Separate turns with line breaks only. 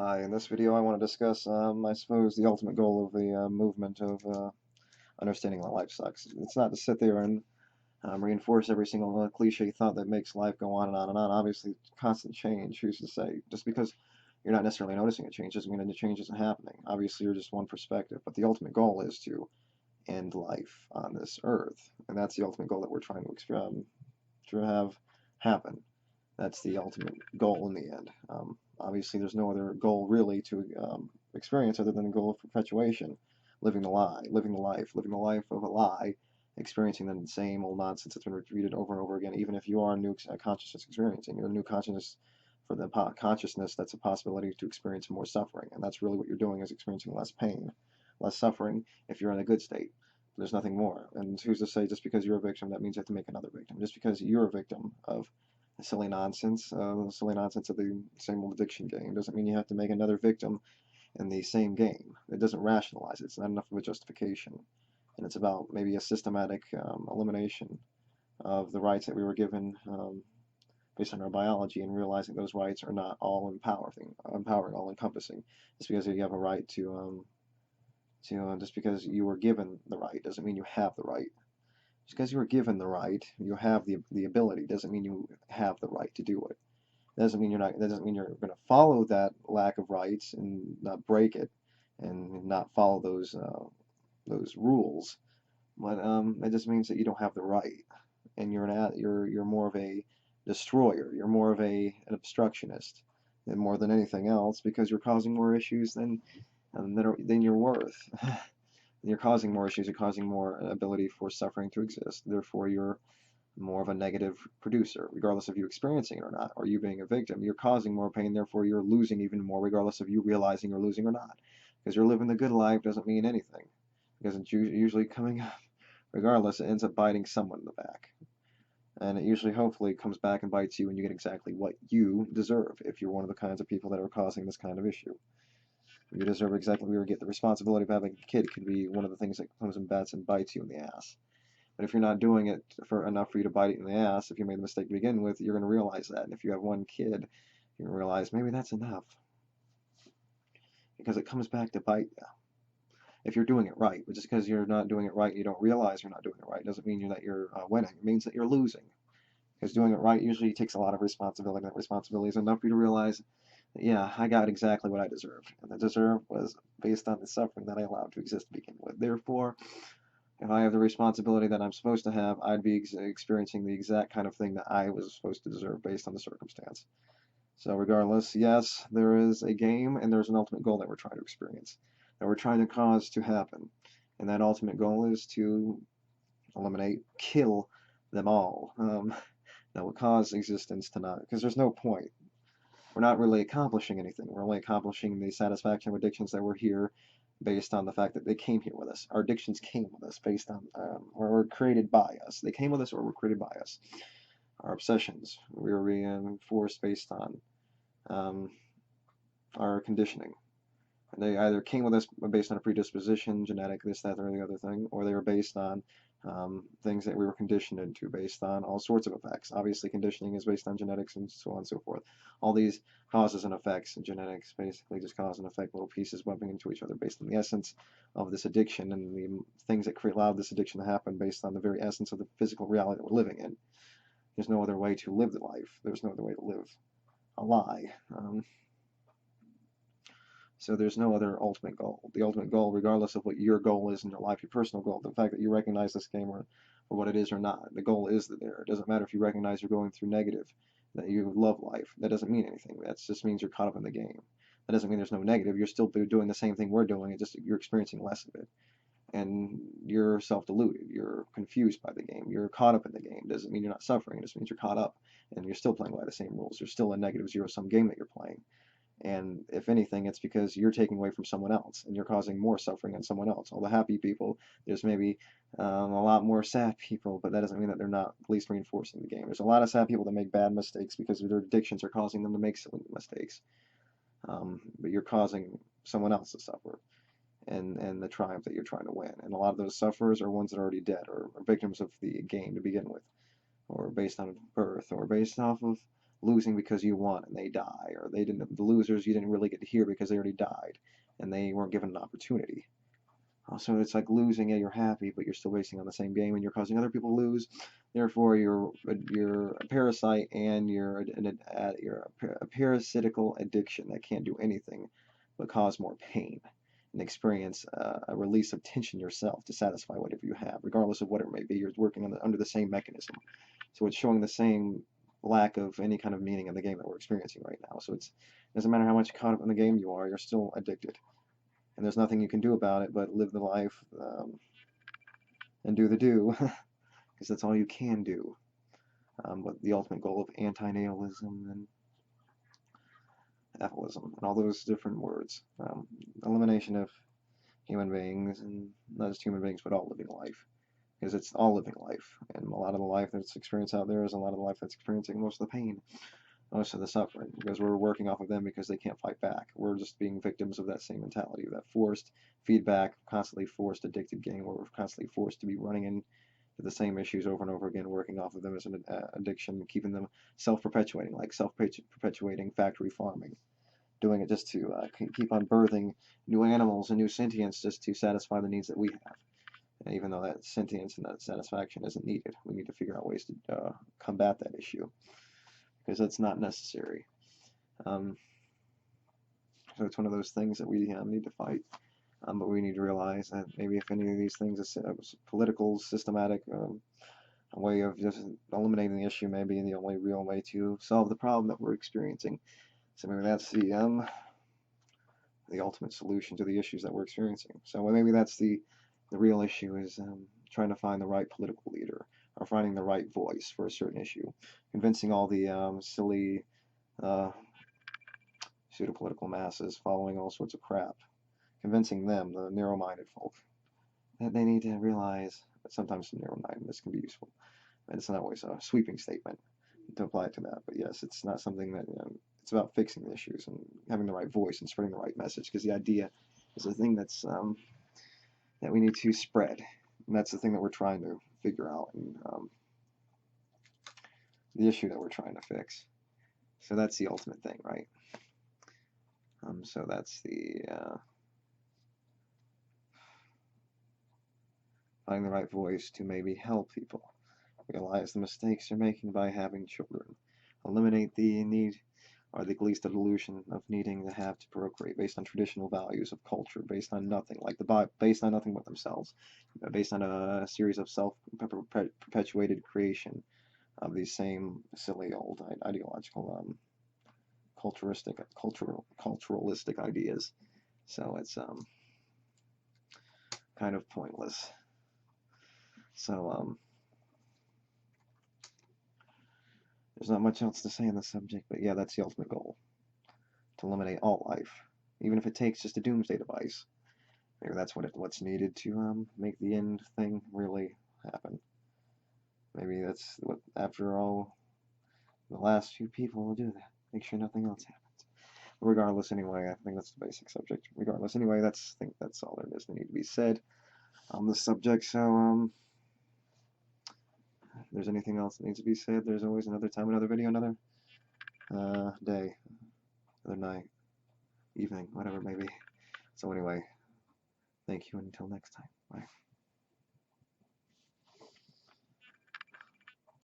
Hi, in this video I want to discuss, I suppose, the ultimate goal of the movement of understanding that life sucks. It's not to sit there and reinforce every single cliche thought that makes life go on and on and on. Obviously, constant change, who's to say? Just because you're not necessarily noticing a change doesn't mean that the change isn't happening. Obviously, you're just one perspective, but the ultimate goal is to end life on this earth, and that's the ultimate goal that we're trying to have happen. That's the ultimate goal in the end. Obviously, there's no other goal really to experience other than the goal of perpetuation, living the lie, living the life of a lie, experiencing the same old nonsense that's been repeated over and over again. Even if you are a new consciousness experiencing, you're a new consciousness for the consciousness. That's a possibility to experience more suffering, and that's really what you're doing is experiencing less pain, less suffering. If you're in a good state, there's nothing more. And who's to say just because you're a victim that means you have to make another victim? Just because you're a victim of silly nonsense of the same old addiction game doesn't mean you have to make another victim in the same game. It doesn't rationalize it. It's not enough of a justification. And it's about maybe a systematic elimination of the rights that we were given based on our biology and realizing those rights are not all empowering, all encompassing. Just because you have a right just because you were given the right doesn't mean you have the right. Just because you were given the right, you have the ability, doesn't mean you have the right to do it. That doesn't mean you're going to follow that lack of rights and not break it and not follow those rules. But it just means that you don't have the right, and you're more of a destroyer. You're more of an obstructionist, and more than anything else, because you're causing more issues than you're worth. You're causing more issues. You're causing more ability for suffering to exist. Therefore, you're more of a negative producer, regardless of you experiencing it or not, or you being a victim. You're causing more pain, therefore you're losing even more, regardless of you realizing you're losing or not. Because you're living the good life doesn't mean anything, because it's usually coming up. Regardless, it ends up biting someone in the back. And it usually, hopefully, comes back and bites you, and you get exactly what you deserve if you're one of the kinds of people that are causing this kind of issue. You deserve exactly what you get. The responsibility of having a kid could be one of the things that comes and bites you in the ass. But if you're not doing it for enough for you to bite it in the ass, if you made the mistake to begin with, you're going to realize that. And if you have one kid, you're going to realize maybe that's enough. Because it comes back to bite you. If you're doing it right, but just because you're not doing it right and you don't realize you're not doing it right doesn't mean that you're winning. It means that you're losing. Because doing it right usually takes a lot of responsibility. And that responsibility is enough for you to realize that, yeah, I got exactly what I deserved. And the deserve was based on the suffering that I allowed to exist to begin with. Therefore, if I have the responsibility that I'm supposed to have, I'd be experiencing the exact kind of thing that I was supposed to deserve based on the circumstance. So regardless, yes, there is a game and there's an ultimate goal that we're trying to experience, that we're trying to cause to happen. And that ultimate goal is to eliminate, kill them all. That will cause existence to not, because there's no point. We're not really accomplishing anything. We're only accomplishing the satisfaction of addictions that were here based on the fact that they came here with us. Our addictions came with us based on, or were created by us. They came with us or were created by us. Our obsessions, we were reinforced based on um, our conditioning. And they either came with us based on a predisposition, genetic, this, that, or the other thing, or they were based on things that we were conditioned into based on all sorts of effects. Obviously, conditioning is based on genetics and so on and so forth. All these causes and effects, and genetics basically just cause and effect, little pieces bumping into each other based on the essence of this addiction and the things that allowed this addiction to happen based on the very essence of the physical reality that we're living in. There's no other way to live the life. There's no other way to live a lie. So there's no other ultimate goal. The ultimate goal, regardless of what your goal is in your life, your personal goal, the fact that you recognize this game or what it is or not, the goal is there. It doesn't matter if you recognize you're going through negative, that you love life. That doesn't mean anything. That just means you're caught up in the game. That doesn't mean there's no negative. You're still doing the same thing we're doing. It's just you're experiencing less of it. And you're self-deluded. You're confused by the game. You're caught up in the game. It doesn't mean you're not suffering. It just means you're caught up and you're still playing by the same rules. There's still a negative zero-sum game that you're playing. And if anything, it's because you're taking away from someone else and you're causing more suffering on someone else. All the happy people, there's maybe a lot more sad people, but that doesn't mean that they're not at least reinforcing the game. There's a lot of sad people that make bad mistakes because their addictions are causing them to make silly mistakes. But you're causing someone else to suffer and the triumph that you're trying to win. And a lot of those sufferers are ones that are already dead or victims of the game to begin with, or based on birth, or based off of losing because you won and they die, or they didn't. The losers you didn't really get to hear because they already died and they weren't given an opportunity. So it's like losing, yeah, you're happy, but you're still wasting on the same game, and you're causing other people to lose. Therefore, you're a parasite, and you're a parasitical addiction that can't do anything but cause more pain and experience a release of tension yourself to satisfy whatever you have, regardless of what it may be. You're working under the same mechanism, so it's showing the same lack of any kind of meaning in the game that we're experiencing right now. So it doesn't matter how much caught up in the game you are, you're still addicted, and there's nothing you can do about it but live the life and do the do, because that's all you can do. But the ultimate goal of anti-natalism and apholism and all those different words, elimination of human beings, and not just human beings, but all living life, because it's all living life, and a lot of the life that's experienced out there is a lot of the life that's experiencing most of the pain, most of the suffering, because we're working off of them because they can't fight back. We're just being victims of that same mentality, of that forced feedback, constantly forced addicted game, where we're constantly forced to be running into the same issues over and over again, working off of them as an addiction, keeping them self-perpetuating, like self-perpetuating factory farming, doing it just to keep on birthing new animals and new sentience just to satisfy the needs that we have. And even though that sentience and that satisfaction isn't needed, we need to figure out ways to combat that issue, because that's not necessary. So it's one of those things that we need to fight. But we need to realize that maybe if any of these things is political, systematic a way of just eliminating the issue, may be the only real way to solve the problem that we're experiencing. So maybe that's the ultimate solution to the issues that we're experiencing. So maybe that's the real issue, is trying to find the right political leader, or finding the right voice for a certain issue, convincing all the silly pseudo-political masses following all sorts of crap, convincing them, the narrow-minded folk, that they need to realize that sometimes some narrow-mindedness can be useful. And it's not always a sweeping statement to apply to that, but yes, it's not something that, it's about fixing the issues and having the right voice and spreading the right message, because the idea is the thing that's that we need to spread, and that's the thing that we're trying to figure out, and the issue that we're trying to fix. So that's the ultimate thing, right? So that's the finding the right voice to maybe help people realize the mistakes they're making by having children, eliminate the need, or at least the delusion of needing to have to procreate based on traditional values of culture, based on nothing, like the Bible, based on nothing but themselves, based on a series of self-perpetuated creation of these same silly old ideological culturalistic ideas. So it's kind of pointless. So there's not much else to say on the subject, but yeah, that's the ultimate goal, to eliminate all life, even if it takes just a doomsday device. Maybe that's what's needed to make the end thing really happen. Maybe that's what, after all, the last few people will do that. Make sure nothing else happens. Regardless, anyway, I think that's the basic subject. Regardless, anyway, I think that's all there is that need to be said on this subject. So, if there's anything else that needs to be said, there's always another time, another video, another day, another night, evening, whatever it may be. So anyway, thank you, and until next time. Bye.